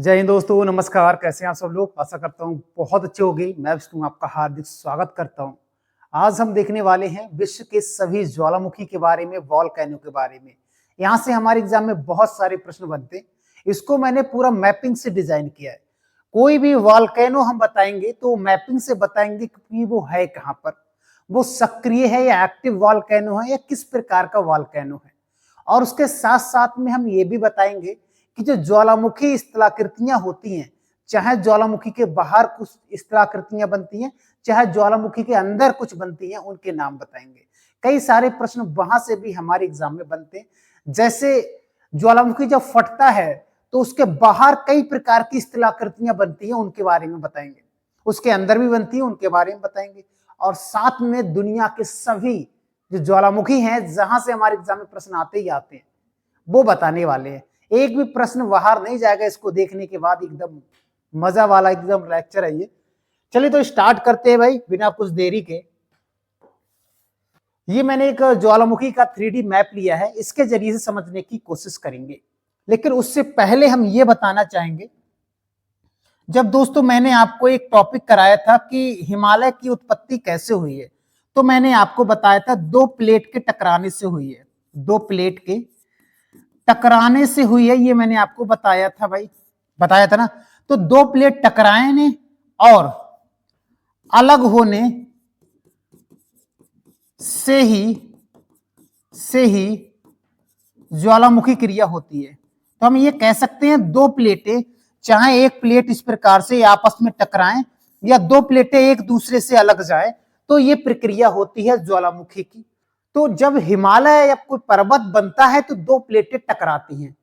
जय हिंद दोस्तों, नमस्कार। कैसे हैं आप सब लोग? आशा करता हूँ बहुत अच्छे होंगे। मैं विष्णु आपका हार्दिक स्वागत करता हूँ। आज हम देखने वाले हैं विश्व के सभी ज्वालामुखी के बारे में, वॉल्केनो के बारे में। यहाँ से हमारे एग्जाम में बहुत सारे प्रश्न बनते हैं। इसको मैंने पूरा मैपिंग से डिजाइन किया है। कोई भी वॉल्केनो हम बताएंगे तो मैपिंग से बताएंगे कि वो है कहाँ पर, वो सक्रिय है या एक्टिव वॉल्केनो है या किस प्रकार का वॉल्केनो है। और उसके साथ साथ में हम ये भी बताएंगे कि जो ज्वालामुखी स्थलाकृतियां होती हैं, चाहे ज्वालामुखी के बाहर कुछ स्थलाकृतियां बनती हैं, चाहे ज्वालामुखी के अंदर कुछ बनती हैं, उनके नाम बताएंगे। कई सारे प्रश्न वहां से भी हमारे एग्जाम में बनते हैं। जैसे ज्वालामुखी जब फटता है तो उसके बाहर कई प्रकार की स्थलाकृतियां बनती हैं, उनके बारे में बताएंगे। उसके अंदर भी बनती है, उनके बारे में बताएंगे। और साथ में दुनिया के सभी जो ज्वालामुखी हैं, जहां से हमारे एग्जाम में प्रश्न आते ही आते हैं, वो बताने वाले हैं। एक भी प्रश्न बाहर नहीं जाएगा इसको देखने के बाद। एकदम मजा वाला एकदम लेक्चर है ये। चलिए तो स्टार्ट करते हैं भाई, बिना कुछ देरी के। ये मैंने एक ज्वालामुखी का 3D मैप लिया है, इसके जरिए से समझने की कोशिश करेंगे। लेकिन उससे पहले हम ये बताना चाहेंगे, जब दोस्तों मैंने आपको एक टॉपिक कराया था कि हिमालय की उत्पत्ति कैसे हुई है, तो मैंने आपको बताया था दो प्लेट के टकराने से हुई है। दो प्लेट के टकराने से हुई है, ये मैंने आपको बताया था भाई, बताया था ना। तो दो प्लेट टकराए ने और अलग होने से ही ज्वालामुखी क्रिया होती है। तो हम ये कह सकते हैं दो प्लेटें, चाहे एक प्लेट इस प्रकार से आपस में टकराएं या दो प्लेटें एक दूसरे से अलग जाए, तो ये प्रक्रिया होती है ज्वालामुखी की। तो जब हिमालय या कोई पर्वत बनता है तो दो प्लेटें टकराती हैं।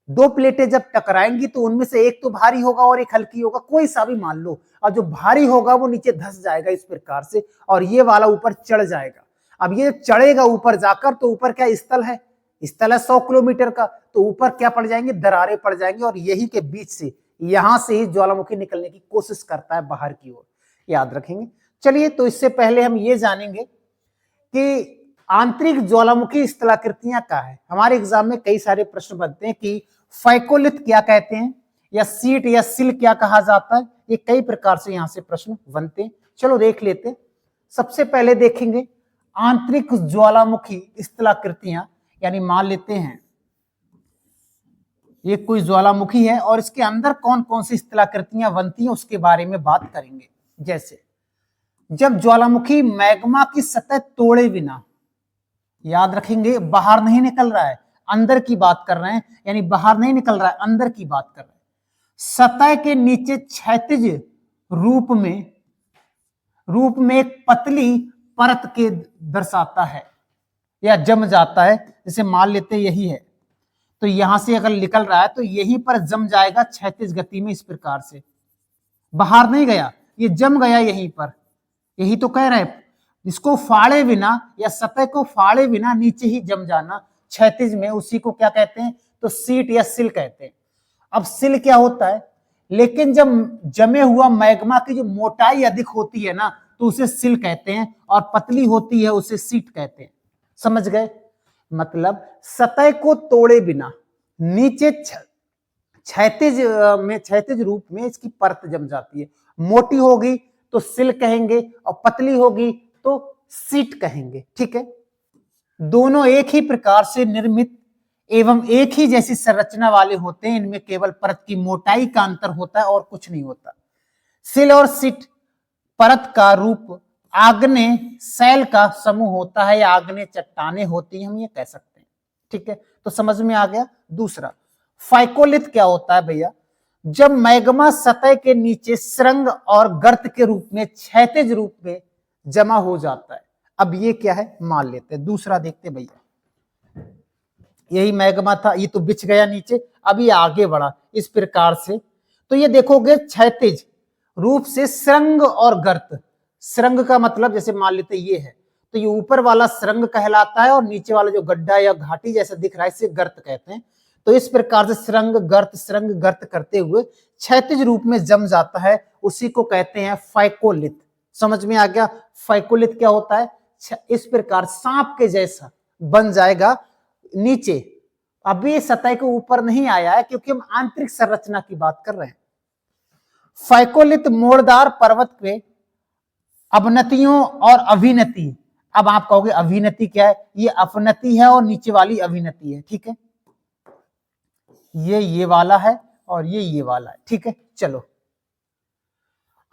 दो प्लेटें जब टकराएंगी तो उनमें से एक तो भारी होगा और एक हल्की होगा, कोई सा भी मान लो। और जो भारी होगा वो नीचे धंस जाएगा इस प्रकार से, और ये वाला ऊपर चढ़ जाएगा। अब ये चढ़ेगा ऊपर जाकर, तो ऊपर क्या स्थल है? स्थल है 100 किलोमीटर का। तो ऊपर क्या पड़ जाएंगे? दरारें पड़ जाएंगे, और यही के बीच से, यहां से ही ज्वालामुखी निकलने की कोशिश करता है बाहर की ओर। याद रखेंगे। चलिए, तो इससे पहले हम ये जानेंगे कि आंतरिक ज्वालामुखी स्थलाकृतियां क्या है। हमारे एग्जाम में कई सारे प्रश्न बनते हैं कि फाइकोलिथ क्या कहते हैं, या सीट या सिल क्या कहा जाता है। ये कई प्रकार से यहां से प्रश्न बनते हैं। चलो देख लेते हैं। सबसे पहले देखेंगे आंतरिक ज्वालामुखी स्थलाकृतियां, यानी मान लेते हैं ये कोई ज्वालामुखी है और इसके अंदर कौन कौन सी स्थलाकृतियां बनती हैं, उसके बारे में बात करेंगे। जैसे जब ज्वालामुखी मैग्मा की सतह तोड़े बिना, याद रखेंगे, बाहर नहीं निकल रहा है, अंदर की बात कर रहे हैं, यानी बाहर नहीं निकल रहा है, अंदर की बात कर रहे हैं, सतह के नीचे क्षैतिज रूप में एक पतली परत के दर्शाता है या जम जाता है। जैसे मान लेते यही है, तो यहां से अगर निकल रहा है तो यहीं पर जम जाएगा क्षैतिज गति में, इस प्रकार से। बाहर नहीं गया, ये जम गया यहीं पर। यही तो कह रहे हैं, इसको फाड़े बिना या सतह को फाड़े बिना नीचे ही जम जाना क्षैतिज में, उसी को क्या कहते हैं? तो सीट या सिल कहते हैं। अब सिल क्या होता है? लेकिन जब जमे हुआ मैग्मा की जो मोटाई अधिक होती है ना, तो उसे सिल कहते हैं, और पतली होती है उसे सीट कहते हैं। समझ गए? मतलब सतह को तोड़े बिना नीचे क्षैतिज रूप में इसकी परत जम जाती है। मोटी होगी तो सिल कहेंगे, और पतली होगी तो सीट कहेंगे। ठीक है। दोनों एक ही प्रकार से निर्मित एवं एक ही जैसी संरचना वाले होते हैं। इनमें केवल परत की मोटाई का अंतर होता है और कुछ नहीं होता। सिल और सीट परत का रूप आग्नेय शैल का समूह होता है, या आग्नेय चट्टानें होती हैं, हम ये कह सकते हैं। ठीक है, तो समझ में आ गया। दूसरा, फाइकोलिथ क्या होता है भैया? जब मैग्मा सतह के नीचे सुरंग और गर्त के रूप में क्षैतिज रूप में जमा हो जाता है। अब ये क्या है, मान लेते हैं। दूसरा देखते भैया, यही मैग्मा था, ये तो बिछ गया नीचे, अब ये आगे बढ़ा इस प्रकार से। तो ये देखोगे क्षैतिज रूप से सुरंग और गर्त। सुरंग का मतलब जैसे मान लेते ये है, तो ये ऊपर वाला सुरंग कहलाता है, और नीचे वाला जो गड्ढा या घाटी जैसा दिख रहा है इसे गर्त कहते हैं। तो इस प्रकार से सुरंग गर्त करते हुए क्षैतिज रूप में जम जाता है, उसी को कहते हैं फाइकोलिथ। समझ में आ गया? फाइकोलिथ क्या होता है? इस प्रकार सांप के जैसा बन जाएगा नीचे, अभी सतह के ऊपर नहीं आया है क्योंकि हम आंतरिक संरचना की बात कर रहे हैं। फाइकोलिथ मोड़दार पर्वत के अवनतियों और अभिनति। अब आप कहोगे अभिनति क्या है? ये अपनति है और नीचे वाली अभिनति है, ठीक है। ये वाला है और ये वाला है, ठीक है। चलो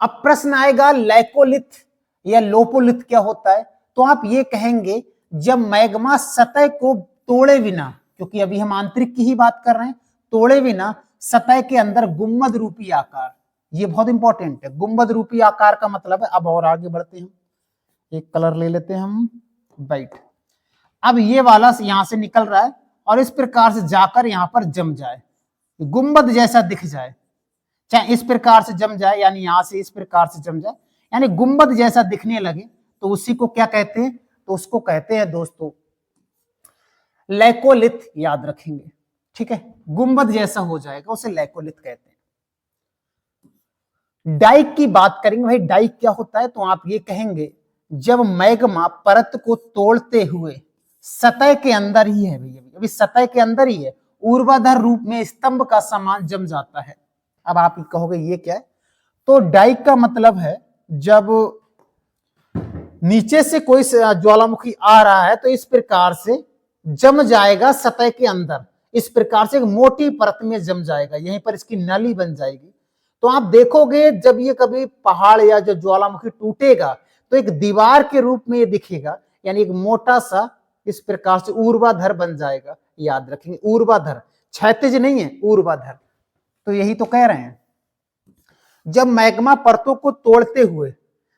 अब प्रश्न आएगा लैकोलिथ या लोपोलिथ क्या होता है? तो आप ये कहेंगे जब मैग्मा सतह को तोड़े बिना, क्योंकि अभी हम आंतरिक की ही बात कर रहे हैं, तोड़े बिना सतह के अंदर गुंबद रूपी आकार, ये बहुत इंपॉर्टेंट है। गुंबद रूपी आकार का मतलब है, अब और आगे बढ़ते हैं, एक कलर ले लेते हैं हम, वाइट। अब ये वाला यहां से निकल रहा है और इस प्रकार से जाकर यहां पर जम जाए, गुंबद जैसा दिख जाए, चाहे इस प्रकार से जम जाए यानी यहां से इस प्रकार से जम जाए, यानी गुंबद जैसा दिखने लगे, तो उसी को क्या कहते हैं? तो उसको कहते हैं दोस्तों लैकोलिथ, याद रखेंगे, ठीक है। गुंबद जैसा हो जाएगा, उसे लैकोलिथ कहते हैं। डाइक की बात करेंगे, भाई डाइक क्या होता है? तो आप ये कहेंगे जब मैग्मा परत को तोड़ते हुए सतह के अंदर ही है, भैया अभी सतह के अंदर ही है, ऊर्ध्वाधर रूप में स्तंभ का समान जम जाता है। अब आप कहोगे ये क्या है? तो डाइक का मतलब है जब नीचे से कोई ज्वालामुखी आ रहा है तो इस प्रकार से जम जाएगा सतह के अंदर, इस प्रकार से एक मोटी परत में जम जाएगा, यहीं पर इसकी नली बन जाएगी। तो आप देखोगे जब ये कभी पहाड़ या जो ज्वालामुखी टूटेगा तो एक दीवार के रूप में ये दिखेगा, यानी एक मोटा सा इस प्रकार से ऊर्ध्वाधर बन जाएगा। याद रखेंगे ऊर्ध्वाधर, क्षैतिज नहीं है, ऊर्ध्वाधर। तो यही तो कह रहे हैं, जब मैग्मा परतों को तोड़ते हुए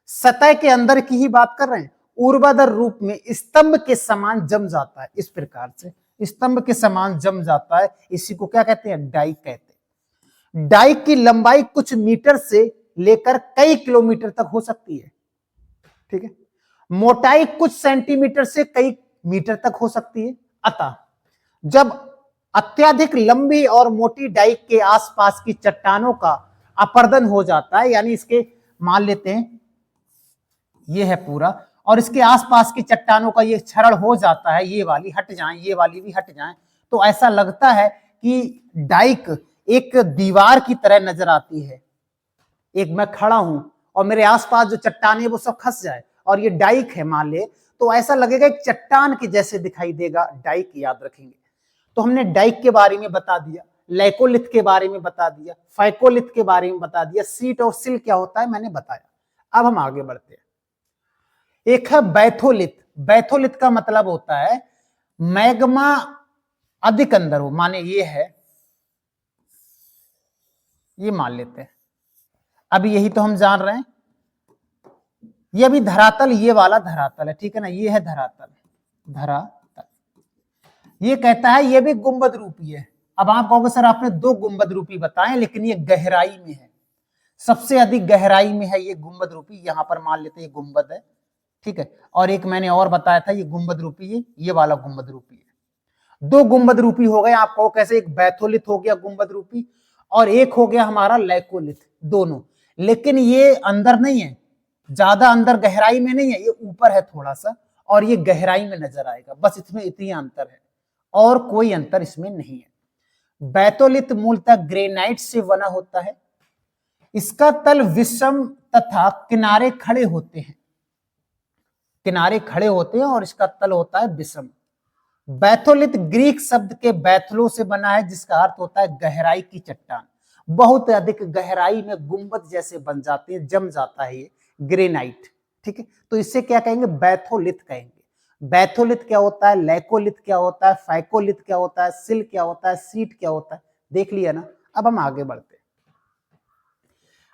सतह के अंदर की ही बात कर रहे हैं, ऊर्ध्वाधर रूप में स्तंभ के समान जम जाता है, इस प्रकार से स्तंभ के समान जम जाता है, इसी को क्या कहते हैं? डाइक कहते हैं। डाइक की लंबाई कुछ मीटर से लेकर कई किलोमीटर तक हो सकती है, ठीक है। मोटाई कुछ सेंटीमीटर से कई मीटर तक हो सकती है। अतः जब अत्यधिक लंबी और मोटी डाइक के आसपास की चट्टानों का अपर्दन हो जाता है, यानी इसके मान लेते हैं ये है पूरा, और इसके आसपास की चट्टानों का ये क्षरण हो जाता है, ये वाली हट जाए, ये वाली भी हट जाए, तो ऐसा लगता है कि डाइक एक दीवार की तरह नजर आती है। एक मैं खड़ा हूं और मेरे आसपास जो चट्टाने वो सब खस जाए और ये डाइक है मान ले, तो ऐसा लगेगा एक चट्टान के जैसे दिखाई देगा डाइक, याद रखेंगे। तो हमने डाइक के बारे में बता दिया, लैकोलिथ के बारे में बता दिया, फाइकोलिथ के बारे में बता दिया, सीट और सिल क्या होता है मैंने बताया। अब हम आगे बढ़ते हैं। एक है बैथोलिथ। बैथोलिथ का मतलब होता है मैग्मा अधिक अंदर हो, माने ये है, ये मान लेते हैं, अभी यही तो हम जान रहे हैं, ये अभी धरातल, ये वाला धरातल है, ठीक है ना, ये है धरातल, धरातल। ये कहता है ये भी गुंबद रूपी है। अब आप कहोगे सर आपने दो गुंबद रूपी बताए, लेकिन ये गहराई में है, सबसे अधिक गहराई में है ये गुंबद रूपी, यहां पर मान लेते हैं ये गुंबद है, ठीक है। और एक मैंने और बताया था ये गुंबद रूपी, ये वाला गुंबद रूपी है। दो गुंबद रूपी हो गए, आप कहो कैसे? एक बैथोलिथ हो गया गुंबद रूपी और एक हो गया हमारा लैकोलिथ, दोनों। लेकिन ये अंदर नहीं है, ज्यादा अंदर गहराई में नहीं है, ये ऊपर है थोड़ा सा और ये गहराई में नजर आएगा, बस इसमें इतनी अंतर है और कोई अंतर इसमें नहीं है। बैथोलिथ मूलतः ग्रेनाइट से बना होता है, इसका तल विषम तथा किनारे खड़े होते हैं, किनारे खड़े होते हैं और इसका तल होता है विषम। बैथोलिथ ग्रीक शब्द के बैथलो से बना है, जिसका अर्थ होता है गहराई की चट्टान। बहुत अधिक गहराई में गुंबद जैसे बन जाते हैं, जम जाता है ये ग्रेनाइट, ठीक है। तो इससे क्या कहेंगे? बैथोलिथ कहेंगे। बैथोलिथ क्या होता है, लैकोलिथ क्या होता है, फाइकोलिथ क्या होता है, सिल क्या होता है, सीट क्या होता है, देख लिया ना। अब हम आगे बढ़ते हैं,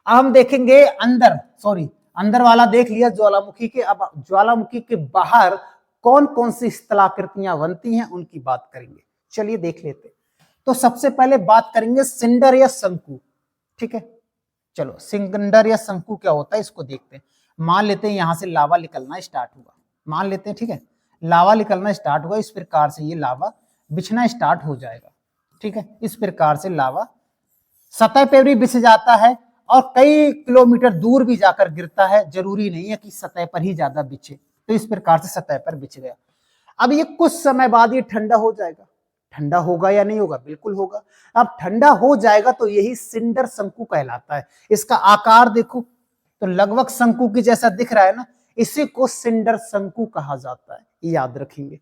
अब हम देखेंगे अंदर वाला देख लिया ज्वालामुखी के। अब ज्वालामुखी के बाहर कौन कौन सी स्थलाकृतियां बनती हैं उनकी बात करेंगे, चलिए देख लेते हैं। तो सबसे पहले बात करेंगे सिंडर या शंकु, ठीक है। चलो सिंडर या शंकु क्या होता है इसको देखते हैं। मान लेते हैं यहां से लावा निकलना स्टार्ट हुआ, मान लेते हैं, ठीक है, लावा निकलना स्टार्ट हुआ, इस प्रकार से ये लावा बिछना स्टार्ट हो जाएगा, ठीक है। इस प्रकार से लावा सतह पर भी बिछ जाता है और कई किलोमीटर दूर भी जाकर गिरता है, जरूरी नहीं है कि सतह पर ही ज्यादा बिछे। तो इस प्रकार से सतह पर बिछ गया। अब ये कुछ समय बाद ये ठंडा हो जाएगा, ठंडा होगा या नहीं होगा? बिल्कुल होगा। अब ठंडा हो जाएगा तो यही सिंडर शंकु कहलाता है। इसका आकार देखो तो लगभग शंकु की जैसा दिख रहा है ना, इसी को सिंडर शंकु कहा जाता है, याद रखेंगे।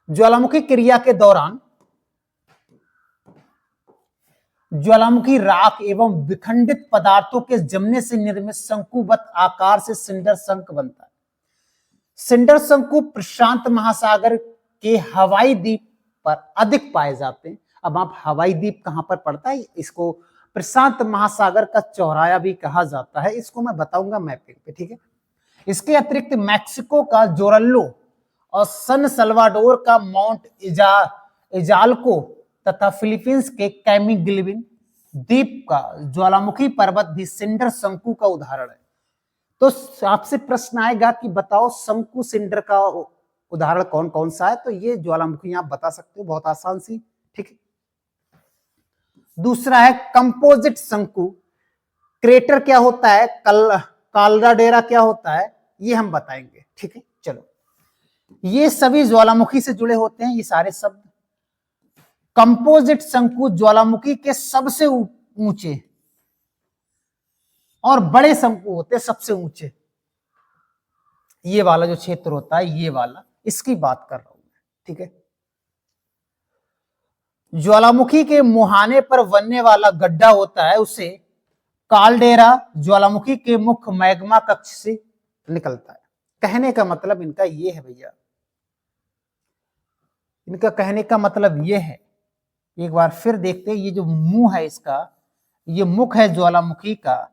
ज्वालामुखी क्रिया के दौरान ज्वालामुखी राख एवं विखंडित पदार्थों के जमने से निर्मित शंकुवत आकार से सिंडर शंक बनता है। सिंडर शंकु प्रशांत महासागर के हवाई द्वीप पर अधिक पाए जाते हैं। अब आप हवाई द्वीप कहां पर पड़ता है, इसको प्रशांत महासागर का चौराया भी कहा जाता है, इसको मैं बताऊंगा मैपिंग पे, ठीक है। इसके अतिरिक्त मैक्सिको का जोरल्लो और सन सल्वाडोर का माउंट इजाल्को तथा फिलीपींस के कैमिगिल्विन द्वीप का ज्वालामुखी पर्वत भी सिंडर शंकु का उदाहरण है। तो आपसे प्रश्न आएगा कि बताओ शंकु सिंडर का उदाहरण कौन कौन सा है, तो ये ज्वालामुखी आप बता सकते हो, बहुत आसान सी, ठीक है। दूसरा है कंपोजिट शंकु। क्रेटर क्या होता है, काल्डाडेरा क्या होता है, ये हम बताएंगे, ठीक है। चलो, ये सभी ज्वालामुखी से जुड़े होते हैं, ये सारे शब्द। कंपोजिट शंकु ज्वालामुखी के सबसे ऊंचे और बड़े शंकु होते हैं, सबसे ऊंचे। ये वाला जो क्षेत्र होता है, ये वाला, इसकी बात कर रहा हूं मैं, ठीक है। ज्वालामुखी के मुहाने पर बनने वाला गड्ढा होता है, उसे काल्डेरा ज्वालामुखी के मुख्य मैग्मा कक्ष से निकलता है। कहने का मतलब इनका ये है भैया, इनका कहने का मतलब ये है, एक बार फिर देखते हैं। ये जो मुंह है इसका, ये मुख है ज्वालामुखी का,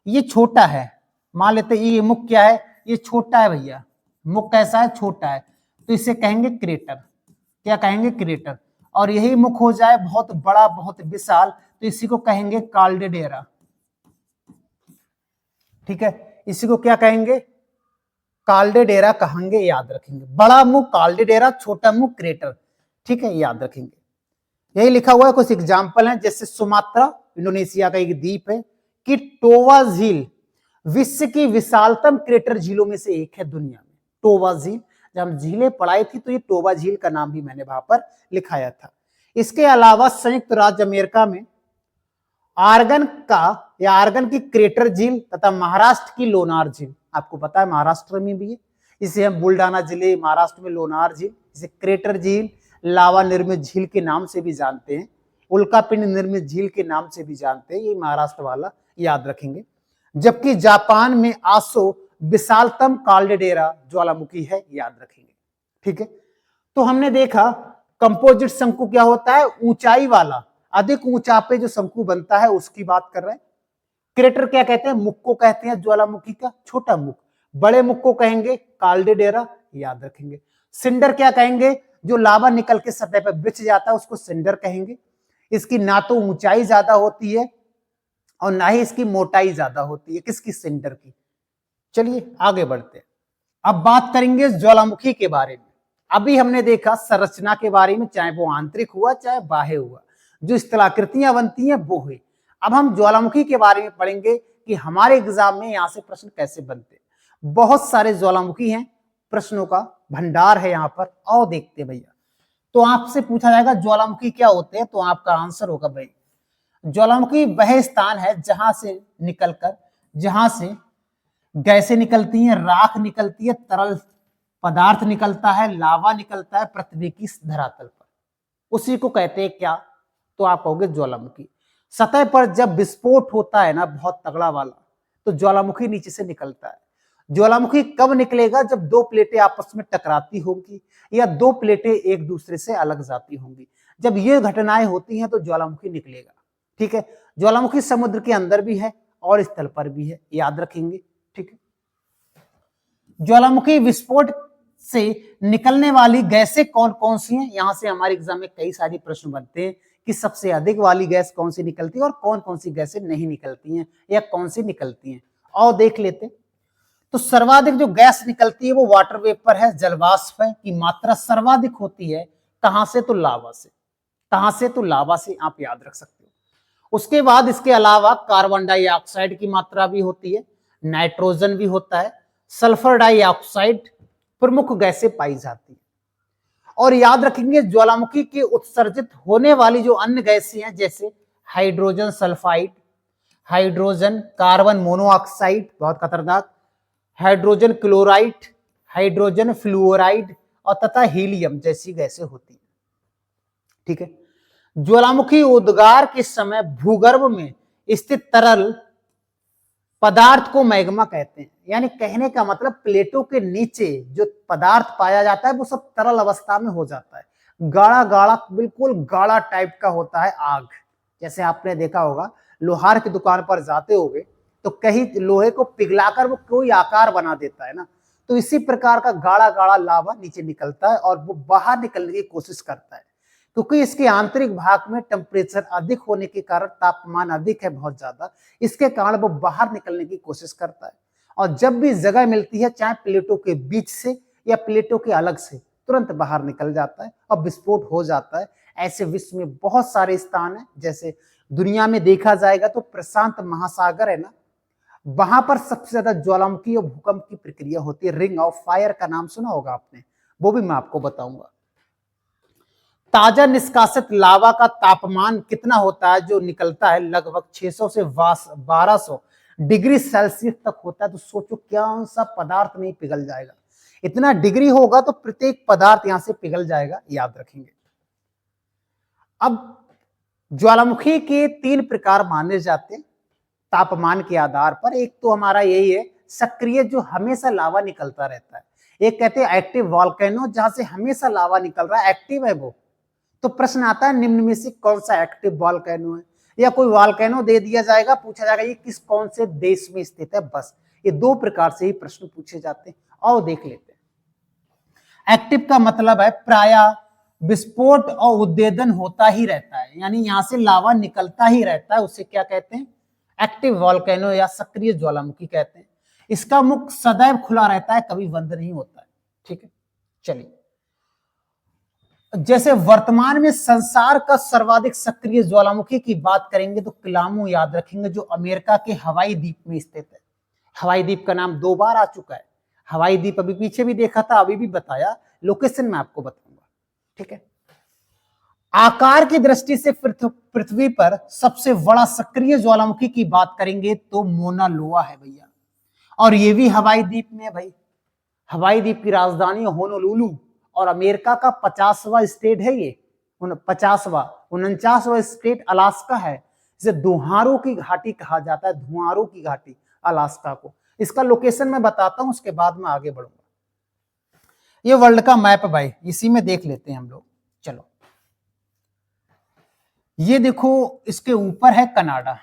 ये छोटा है, मान लेते हैं ये मुख क्या है, ये छोटा है भैया, मुख कैसा है, छोटा है, तो इसे कहेंगे क्रेटर। क्या कहेंगे, क्रेटर। और यही मुख हो जाए बहुत बड़ा, बहुत विशाल, तो इसी को कहेंगे काल्डेरा, ठीक है। इसी को क्या कहेंगे, काल्डेरा कहेंगे, याद रखेंगे। बड़ा मुंह काल्डेरा, छोटा मुंह क्रेटर, ठीक है, याद रखेंगे। यही लिखा हुआ है, कुछ एग्जाम्पल हैं, जैसे सुमात्रा इंडोनेशिया का एक द्वीप है, कि टोवा झील विश्व की विशालतम क्रेटर झीलों में से एक है दुनिया में। टोवा झील, जब हम झीलें पढ़ाई थी तो ये टोवा झील का नाम भी मैंने वहां पर लिखाया था। इसके अलावा संयुक्त राज्य अमेरिका में आर्गन का या आर्गन की क्रेटर झील तथा महाराष्ट्र की लोनार झील, आपको पता है महाराष्ट्र में भी है, इसे हम बुल्डाना जिले महाराष्ट्र में लोनार झील, इसे क्रेटर झील, लावा निर्मित झील के नाम से भी जानते हैं, उल्कापिंड निर्मित झील के नाम से भी जानते हैं, ये महाराष्ट्र वाला याद रखेंगे। जबकि जापान में आसो विशालतम काल्डेरा ज्वालामुखी है, याद रखेंगे, ठीक है। तो हमने देखा कंपोजिट शंकु क्या होता है, ऊंचाई वाला, अधिक ऊंचा पे जो शंकु बनता है उसकी बात कर रहे हैं। क्रेटर क्या कहते हैं, मुख को कहते हैं ज्वालामुखी का, छोटा मुख। बड़े मुख को कहेंगे काल्डेरा, याद रखेंगे। सिंडर क्या कहेंगे, जो लावा निकल के सतह पर बिछ जाता है उसको सिंडर कहेंगे। इसकी ना तो ऊंचाई ज्यादा होती है और ना ही इसकी मोटाई ज्यादा होती है, किसकी, सिंडर की। चलिए आगे बढ़ते हैं। अब बात करेंगे ज्वालामुखी के बारे में। अभी हमने देखा संरचना के बारे में, चाहे वो आंतरिक हुआ चाहे बाह्य हुआ, जो स्थलाकृतियां बनती हैं वो हुई। अब हम ज्वालामुखी के बारे में पढ़ेंगे कि हमारे एग्जाम में यहां से प्रश्न कैसे बनते हैं। बहुत सारे ज्वालामुखी हैं, प्रश्नों का भंडार है यहाँ पर, आओ देखते हैं भैया। तो आपसे पूछा जाएगा ज्वालामुखी क्या होते हैं, तो आपका आंसर होगा भाई, ज्वालामुखी वह स्थान है जहां से निकलकर, जहां से गैसें निकलती हैं, राख निकलती है, तरल पदार्थ निकलता है, लावा निकलता है पृथ्वी की धरातल पर, उसी को कहते हैं क्या, तो आप कहोगे ज्वालामुखी। सतह पर जब विस्फोट होता है ना बहुत तगड़ा वाला, तो ज्वालामुखी नीचे से निकलता है। ज्वालामुखी कब निकलेगा, जब दो प्लेटें आपस में टकराती होंगी या दो प्लेटें एक दूसरे से अलग जाती होंगी। जब ये घटनाएं होती हैं तो ज्वालामुखी निकलेगा, ठीक है। ज्वालामुखी समुद्र के अंदर भी है और स्थल पर भी है, याद रखेंगे, ठीक है। ज्वालामुखी विस्फोट से निकलने वाली गैसें कौन कौन सी हैं, यहां से हमारे एग्जाम में कई सारे प्रश्न बनते हैं कि सबसे अधिक वाली गैस कौन सी निकलती है और कौन कौन सी गैसें नहीं निकलती हैं या कौन सी निकलती हैं, और देख लेते हैं। तो सर्वाधिक जो गैस निकलती है वो वाटर वेपर है, जलवाष्प है, की मात्रा सर्वाधिक होती है कहां से, तो लावा से। कहां से, तो लावा से, आप याद रख सकते हो। उसके बाद इसके अलावा कार्बन डाइऑक्साइड की मात्रा भी होती है, नाइट्रोजन भी होता है, सल्फर डाइऑक्साइड प्रमुख गैसें पाई जाती है। और याद रखेंगे ज्वालामुखी के उत्सर्जित होने वाली जो अन्य गैसें हैं, जैसे hydrogen sulphide, hydrogen carbon monoxide बहुत खतरनाक, हाइड्रोजन क्लोराइड, हाइड्रोजन फ्लूओराइड और तथा हीलियम जैसी गैसें होती हैं। ठीक है, ज्वालामुखी उद्गार के समय भूगर्भ में स्थित तरल पदार्थ को मैग्मा कहते हैं। यानी कहने का मतलब प्लेटों के नीचे जो पदार्थ पाया जाता है वो सब तरल अवस्था में हो जाता है, गाढ़ा गाढ़ा, बिल्कुल गाढ़ा टाइप का होता है आग। जैसे आपने देखा होगा लोहार की दुकान पर जाते होगे तो कहीं लोहे को पिघलाकर वो कोई आकार बना देता है ना, तो इसी प्रकार का गाढ़ा गाढ़ा लावा नीचे निकलता है और वो बाहर निकलने की कोशिश करता है, क्योंकि इसके आंतरिक भाग में टेम्परेचर अधिक होने के कारण, तापमान अधिक है बहुत ज्यादा, इसके कारण वो बाहर निकलने की कोशिश करता है। और जब भी जगह मिलती है, चाहे प्लेटों के बीच से या प्लेटों के अलग से, तुरंत बाहर निकल जाता है और विस्फोट हो जाता है। ऐसे विश्व में बहुत सारे स्थान हैं, जैसे दुनिया में देखा जाएगा तो प्रशांत महासागर है ना, वहां पर सबसे ज्यादा ज्वालामुखी और भूकंप की प्रक्रिया होती है। रिंग ऑफ फायर का नाम सुना होगा आपने, वो भी मैं आपको बताऊंगा। ताजा निष्कासित लावा का तापमान कितना होता है जो निकलता है, लगभग 600 से 1200 डिग्री सेल्सियस तक होता है। तो सोचो क्या सा पदार्थ नहीं पिघल जाएगा, इतना डिग्री होगा तो प्रत्येक पदार्थ यहां से पिघल जाएगा, याद रखेंगे। अब ज्वालामुखी के 3 प्रकार माने जाते हैं तापमान के आधार पर। एक तो हमारा यही है सक्रिय, जो हमेशा लावा निकलता रहता है। एक कहते हैं एक्टिव वॉल्केनो, जहां से हमेशा लावा निकल रहा है, एक्टिव है वो। तो प्रश्न आता है निम्न में से कौन सा एक्टिव वॉल्केनो है, या कोई वॉल्केनो दे दिया जाएगा, पूछा जाएगा ये किस कौन से देश में स्थित है। बस ये 2 प्रकार से ही प्रश्न पूछे जाते हैं, और देख लेते हैं। एक्टिव का मतलब है प्रायः विस्फोट और उद्देदन होता ही रहता है, यानी यहां से लावा निकलता ही रहता है, उसे क्या कहते हैं, एक्टिव वॉल्केनो या सक्रिय ज्वालामुखी कहते हैं। इसका मुख सदैव खुला रहता है, कभी बंद नहीं होता है। ठीक है, चलिए, जैसे वर्तमान में संसार का सर्वाधिक सक्रिय ज्वालामुखी की बात करेंगे तो किलामू याद रखेंगे, जो अमेरिका के हवाई द्वीप में स्थित है। हवाई द्वीप का नाम 2 बार आ चुका है। हवाई द्वीप अभी पीछे भी देखा था, अभी भी बताया, लोकेशन में आपको बताऊंगा। ठीक है, आकार की दृष्टि से पृथ्वी पर सबसे बड़ा सक्रिय ज्वालामुखी की बात करेंगे तो मोना लोआ है भैया, और ये भी हवाई द्वीप में है भाई। हवाई द्वीप की राजधानी होनोलुलु, और अमेरिका का 50वां स्टेट है ये, 49वां स्टेट अलास्का है। इसे धुआंरों की घाटी कहा जाता है, धुआंरों की घाटी अलास्का को। इसका लोकेशन मैं बताता हूं, उसके बाद में आगे बढ़ूंगा। ये वर्ल्ड का मैप है भाई, इसी में देख लेते हैं हम लोग। चलो, ये देखो, इसके ऊपर है कनाडा,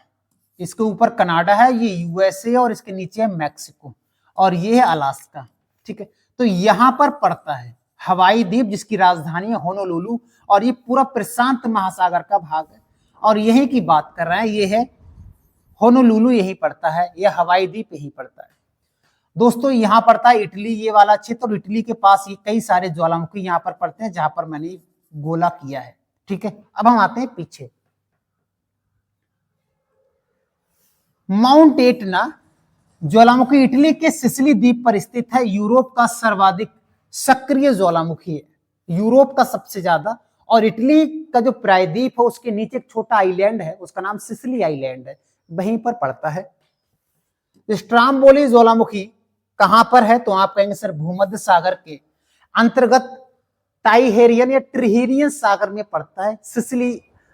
इसके ऊपर कनाडा है, ये यूएसए, और इसके नीचे है मैक्सिको, और ये है अलास्का। ठीक है, तो यहां पर पड़ता है हवाई द्वीप, जिसकी राजधानी है होनोलुलु, और ये पूरा प्रशांत महासागर का भाग है, और यही की बात कर रहे हैं, ये है होनोलुलु, यही पड़ता है, यह हवाई द्वीप यही पड़ता है। दोस्तों यहां पड़ता है इटली, ये वाला क्षेत्र, और इटली के पास ये कई सारे ज्वालामुखी यहां पर पड़ते हैं, जहां पर मैंने गोला किया है। ठीक है, अब हम आते हैं पीछे। माउंट एटना ज्वालामुखी इटली के सिसिली द्वीप पर स्थित है, यूरोप का सर्वाधिक सक्रिय ज्वालामुखी है, यूरोप का सबसे ज्यादा। और इटली का जो प्रायद्वीप है उसके नीचे एक छोटा आइलैंड है, उसका नाम सिसिली आइलैंड है, वहीं पर पड़ता है। स्ट्राम्बोली ज्वालामुखी कहां पर है, तो आप कहेंगे सर भूमध्य सागर के अंतर्गत टाइहेरियन या ट्रिहेरियन सागर में पड़ता है। सिसिली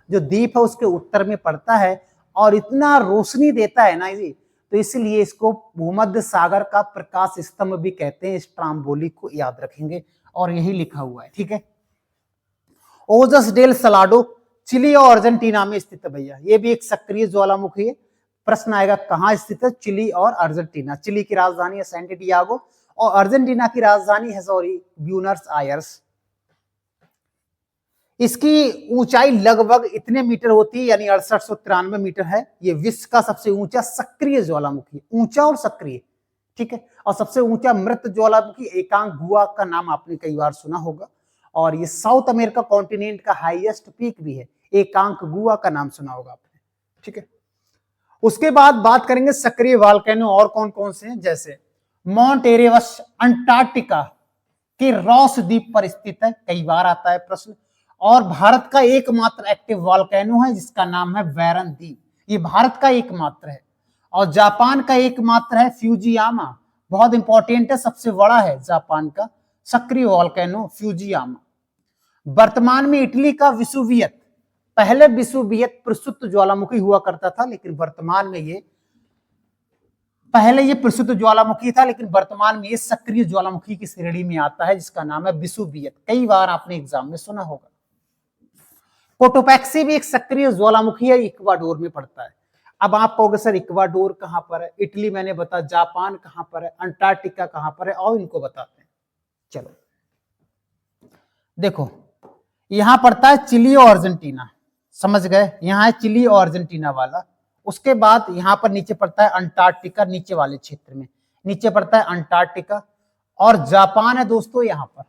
जो द्वीप है उसके उत्तर में पड़ता है, और इतना रोशनी देता है ना ये, तो इसलिए इसको भूमध्य सागर का प्रकाश स्तंभ भी कहते हैं। स्ट्राम्बोली को याद रखेंगे, और यही लिखा हुआ है। ठीक है, ओजस डेल सलाडो चिली और अर्जेंटीना में स्थित है भैया, ये भी एक सक्रिय ज्वालामुखी है। प्रश्न आएगा कहां स्थित है, चिली और अर्जेंटीना। चिली की राजधानी है सैंटियागो, और अर्जेंटीना की राजधानी है ब्यूनस आयर्स। इसकी ऊंचाई लगभग इतने मीटर होती है, यानी 6893 मीटर है। ये विश्व का सबसे ऊंचा सक्रिय ज्वालामुखी है, ऊंचा और सक्रिय। ठीक है, और सबसे ऊंचा मृत ज्वालामुखी एकांगुआ का नाम आपने कई बार सुना होगा, और ये साउथ अमेरिका कॉन्टिनेंट का हाईएस्ट पीक भी है, एकांगुआ का नाम सुना होगा आपने। ठीक है, उसके बाद बात करेंगे सक्रिय वॉल्केनो और कौन कौन से हैं, जैसे माउंट एरेबस अंटार्कटिका के रॉस द्वीप पर स्थित है, कई बार आता है प्रश्न। और भारत का एकमात्र एक्टिव वॉल्केनो है जिसका नाम है वैरन द्वीप, ये भारत का एकमात्र है। और जापान का एकमात्र है फ्यूजियामा, बहुत इंपॉर्टेंट है, सबसे बड़ा है जापान का सक्रिय वॉल्केनो फ्यूजियामा। वर्तमान में इटली का विसुवियत, पहले विसुवियत प्रसुप्त ज्वालामुखी हुआ करता था, लेकिन वर्तमान में ये, पहले ये प्रसुप्त ज्वालामुखी था लेकिन वर्तमान में ये सक्रिय ज्वालामुखी की श्रेणी में आता है जिसका नाम है विसुवियत, कई बार आपने एग्जाम में सुना होगा। कोटोपैक्सी भी एक सक्रिय ज्वालामुखी है, इक्वाडोर में पड़ता है। अब आप कहोगे सर इक्वाडोर कहां पर है, इटली मैंने बताया, जापान कहां पर है, अंटार्कटिका कहां पर है, और इनको बताते हैं। चलो देखो, यहां पड़ता है चिली और अर्जेंटीना, समझ गए, यहां है चिली और अर्जेंटीना वाला। उसके बाद यहां पर नीचे पड़ता है अंटार्कटिका, नीचे वाले क्षेत्र में नीचे पड़ता है अंटार्कटिका। और जापान है दोस्तों यहां पर,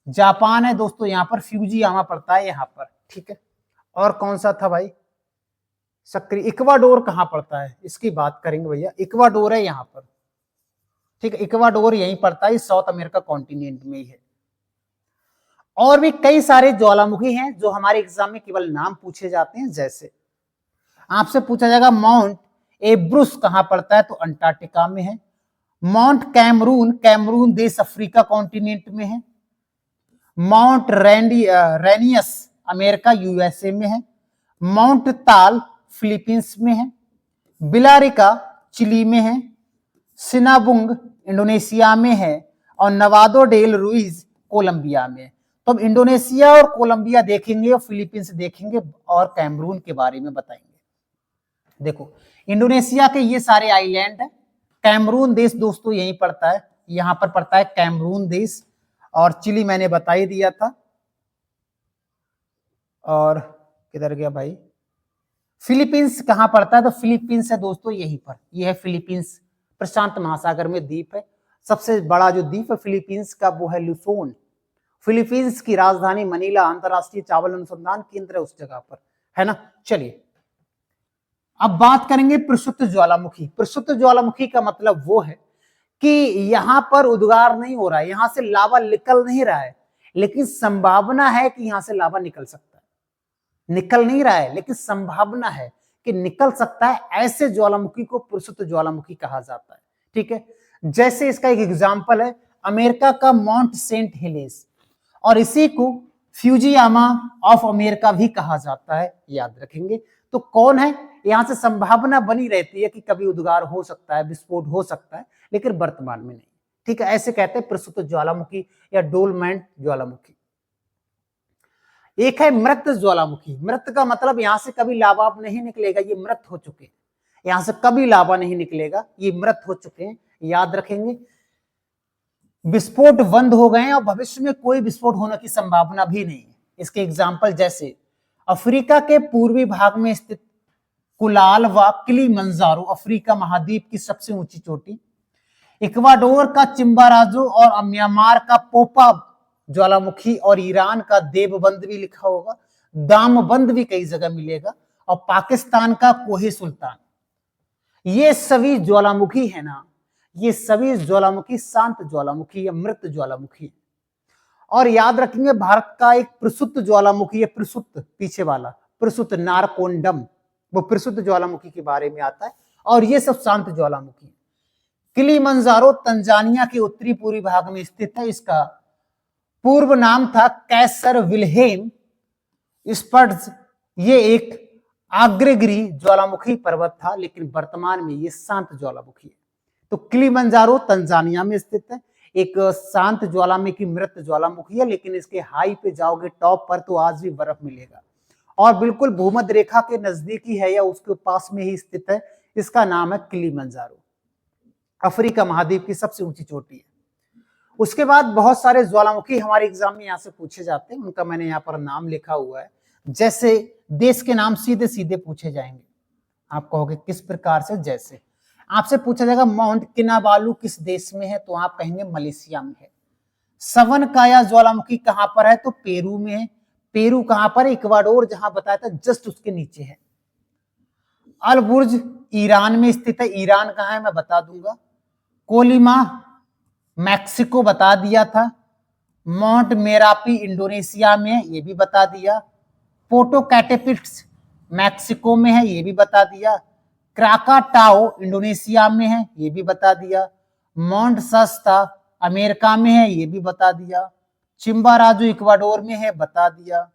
जापान है दोस्तों यहां पर, फ्यूजियामा पड़ता है यहां पर, ठीक है। और कौन सा था भाई सक्रिय, इक्वाडोर कहां पड़ता है इसकी बात करेंगे भैया, इक्वाडोर है यहां पर, ठीक है, इक्वाडोर यहीं पड़ता है, साउथ अमेरिका कॉन्टिनेंट में ही है। और भी कई सारे ज्वालामुखी हैं जो हमारे एग्जाम में केवल नाम पूछे जाते हैं, जैसे आपसे पूछा जाएगा माउंट एब्रुस कहां पड़ता है, तो अंटार्कटिका में है। माउंट कैमरून, कैमरून देश अफ्रीका कॉन्टिनेंट में है। माउंट रेनियस अमेरिका यूएसए में है। माउंट ताल फिलीपींस में है। बिलारिका चिली में है। सिनाबुंग इंडोनेशिया में है। और नवादो डेल रुइज कोलंबिया में। तो अब इंडोनेशिया और कोलंबिया देखेंगे और फिलीपींस देखेंगे और कैमरून के बारे में बताएंगे। देखो इंडोनेशिया के ये सारे आइलैंड है। कैमरून देश दोस्तों यहीं पड़ता है, यहां पर पड़ता है कैमरून देश। और चिली मैंने बता ही दिया था। और किधर गया भाई, फिलीपींस कहां पड़ता है, तो फिलीपींस है दोस्तों यहीं पर, यह है फिलीपींस, प्रशांत महासागर में द्वीप है। सबसे बड़ा जो द्वीप है फिलीपींस का वो है लुसोन। फिलीपींस की राजधानी मनीला अंतरराष्ट्रीय चावल अनुसंधान केंद्र है उस जगह पर, है ना। चलिए अब बात करेंगे प्रसुप्त ज्वालामुखी। प्रसुप्त ज्वालामुखी का मतलब वो है कि यहां पर उद्गार नहीं हो रहा है, यहां से लावा निकल नहीं रहा है, लेकिन संभावना है कि यहां से लावा निकल सकता है। निकल नहीं रहा है लेकिन संभावना है कि निकल सकता है, ऐसे ज्वालामुखी को प्रसुप्त ज्वालामुखी कहा जाता है, ठीक है। जैसे इसका एक एग्जाम्पल है अमेरिका का माउंट सेंट हेलेस, और इसी को फ्यूजियामा ऑफ अमेरिका भी कहा जाता है, याद रखेंगे। तो कौन है, यहां से संभावना बनी रहती है कि कभी उद्गार हो सकता है, विस्फोट हो सकता है, लेकिन वर्तमान में नहीं, ठीक है। ऐसे कहते हैं प्रसुप्त ज्वालामुखी या डोलमेंट ज्वालामुखी। एक है मृत ज्वालामुखी। मृत का मतलब यहां से कभी लावा नहीं निकलेगा, ये मृत हो चुके हैं, यहां से कभी लावा नहीं निकलेगा, ये मृत हो चुके हैं, याद रखेंगे। विस्फोट बंद हो गए हैं और भविष्य में कोई विस्फोट होने की संभावना भी नहीं है। इसके एग्जाम्पल जैसे अफ्रीका के पूर्वी भाग में स्थित कुलाल व किलीमंजारो, अफ्रीका महाद्वीप की सबसे ऊंची चोटी। इक्वाडोर का चिम्बाराजो और म्यांमार का पोपा ज्वालामुखी, और ईरान का देवबंद भी लिखा होगा, दामबंद भी कई जगह मिलेगा, और पाकिस्तान का कोहे सुल्तान। ये सभी ज्वालामुखी है ना, ये सभी ज्वालामुखी शांत ज्वालामुखी या मृत ज्वालामुखी। और याद रखेंगे भारत का एक प्रसुप्त ज्वालामुखी है, प्रसुप्त पीछे वाला प्रसुप्त नारकोंडम, वो प्रसुप्त ज्वालामुखी के बारे में आता है, और ये सब शांत ज्वालामुखी। किलीमंजारो तंजानिया के उत्तरी पूर्वी भाग में स्थित है। इसका पूर्व नाम था कैसर विल्हेम स्पर्ट्स। ये एक आग्नेयगिरी ज्वालामुखी पर्वत था, लेकिन वर्तमान में ये शांत ज्वालामुखी है। तो किलीमंजारो तंजानिया में स्थित है, एक शांत ज्वालामुखी, मृत ज्वालामुखी है, लेकिन इसके हाई पे जाओगे टॉप पर तो आज भी बर्फ मिलेगा, और बिल्कुल भूमध्य रेखा के नजदीकी है या उसके पास में ही स्थित है। इसका नाम है किलीमंजारो, अफ्रीका महाद्वीप की सबसे ऊंची चोटी है। उसके बाद बहुत सारे ज्वालामुखी हमारे एग्जाम में यहाँ से पूछे जाते हैं, उनका मैंने यहाँ पर नाम लिखा हुआ है। जैसे देश के नाम सीधे सीधे पूछे जाएंगे, आप कहोगे किस प्रकार से, जैसे आपसे पूछा जाएगा माउंट किनाबालू किस देश में है, तो आप कहेंगे मलेशिया में है। सवनकाया ज्वालामुखी कहां पर है, तो पेरू में है। पेरू कहां पर है, इक्वाडोर जहां बताया था जस्ट उसके नीचे है। अलबुर्ज ईरान में स्थित है, ईरान कहां है मैं बता दूंगा। कोलिमा मैक्सिको बता दिया था। माउंट मेरापी इंडोनेशिया में है, ये भी बता दिया। पोटोकैटेपिट्स मैक्सिको में है, ये भी बता दिया। क्राकाटाओ इंडोनेशिया में है, ये भी बता दिया। माउंट सस्ता अमेरिका में है, ये भी बता दिया। चिम्बाराजू इक्वाडोर में है, बता दिया।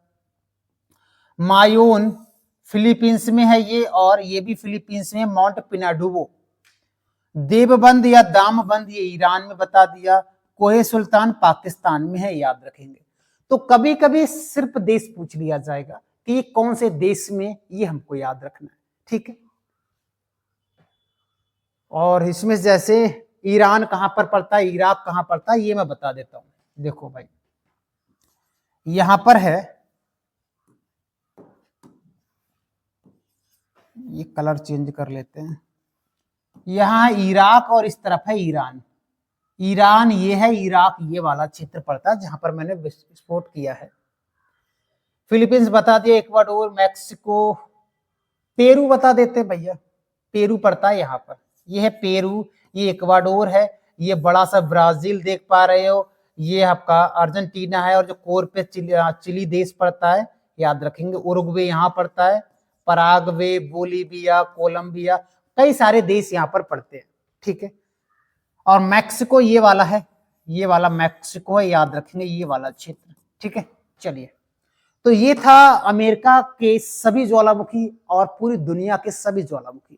मायोन फिलीपींस में है ये, और ये भी फिलीपींस में। माउंट पिनाडुवो देवबंद या दामबंद ये ईरान में, बता दिया। कोहे सुल्तान पाकिस्तान में है, याद रखेंगे। तो कभी कभी सिर्फ देश पूछ लिया जाएगा कि ये कौन से देश में, ये हमको याद रखना है, ठीक है। और इसमें जैसे ईरान कहां पर पड़ता है, इराक कहां पड़ता है, ये मैं बता देता हूं। देखो भाई, यहां पर है, ये कलर चेंज कर लेते हैं। यहां इराक और इस तरफ है ईरान। ईरान ये है, इराक ये वाला क्षेत्र पड़ता है जहां पर मैंने विस्फोट किया है। फिलीपींस बता दिया, इक्वाडोर, मैक्सिको, पेरू बता देते हैं भैया, पेरू पड़ता है यहाँ पर। ये है पेरू, ये इक्वाडोर है, ये बड़ा सा ब्राजील देख पा रहे हो, ये आपका अर्जेंटीना है, और जो कोर पे चिली देश पड़ता है, याद रखेंगे। उरुग्वे यहाँ पड़ता है, पराग्वे, बोलीविया, कोलंबिया, कई सारे देश यहाँ पर पड़ते हैं, ठीक है। और मैक्सिको ये वाला है, ये वाला मैक्सिको है, याद रखेंगे, ये वाला क्षेत्र, ठीक है। चलिए, तो ये था अमेरिका के सभी ज्वालामुखी और पूरी दुनिया के सभी ज्वालामुखी।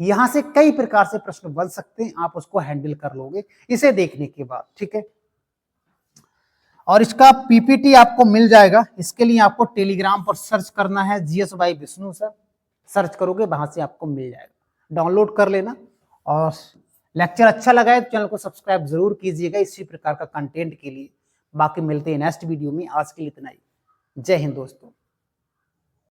यहां से कई प्रकार से प्रश्न बन सकते हैं, आप उसको हैंडल कर लोगे इसे देखने के बाद, ठीक है। और इसका पीपीटी आपको मिल जाएगा। इसके लिए आपको टेलीग्राम पर सर्च करना है, GS by Vishnu sir, search करोगे, वहां से आपको मिल जाएगा, डाउनलोड कर लेना। और लेक्चर अच्छा लगा है तो चैनल को सब्सक्राइब जरूर कीजिएगा इसी प्रकार का कंटेंट के लिए। बाकी मिलते हैं नेक्स्ट वीडियो में, आज के लिए इतना ही। जय हिंद दोस्तों।